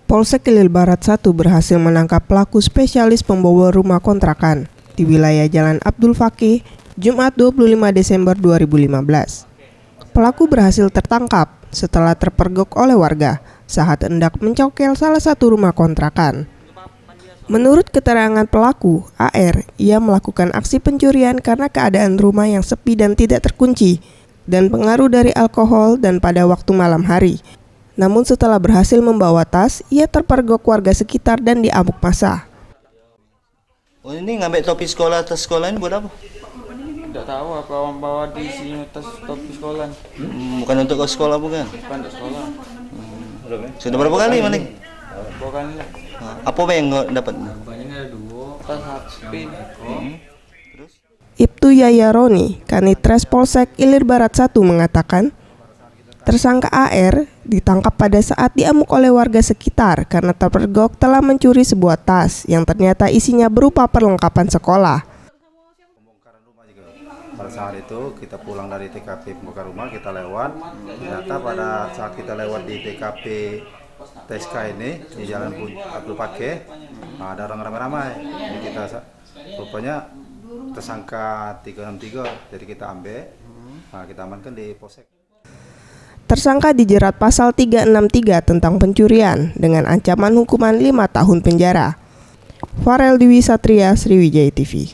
Polsek Ilir Barat 1 berhasil menangkap pelaku spesialis pembobol rumah kontrakan di wilayah Jalan Abdul Fakih, Jumat 25 Desember 2015. Pelaku berhasil tertangkap setelah terpergok oleh warga saat hendak mencokel salah satu rumah kontrakan. Menurut keterangan pelaku, AR, ia melakukan aksi pencurian karena keadaan rumah yang sepi dan tidak terkunci, dan pengaruh dari alkohol dan pada waktu malam hari. Namun setelah berhasil membawa tas, ia terpergok warga sekitar dan diamuk massa. Oh, ini ngambil topi sekolah, tas sekolah ini buat apa? Tidak tahu apa orang bawa di sini tas topi sekolah. Bukan untuk ke sekolah bukan? Bukan untuk sekolah. Sudah berapa kali maling? Bukan lah. Apa yang nggak dapat? Banyak ada dua. Tas HP. Terus? Ibtu Yayaroni, Kanitres Polsek Ilir Barat 1 mengatakan, tersangka AR ditangkap pada saat diamuk oleh warga sekitar karena terpergok telah mencuri sebuah tas yang ternyata isinya berupa perlengkapan sekolah. Pembongkaran rumah juga. Pada saat itu kita pulang dari TKP pembongkaran rumah, kita lewat. Ternyata pada saat kita lewat di TKP TSK ini di Jalan Abdul Fakih, ada orang ramai-ramai. Jadi kita rupanya tersangka 363, jadi kita ambil, kita amankan di Polsek. Tersangka dijerat pasal 363 tentang pencurian dengan ancaman hukuman 5 tahun penjara. Farel Dewi Satria, Sriwijaya TV.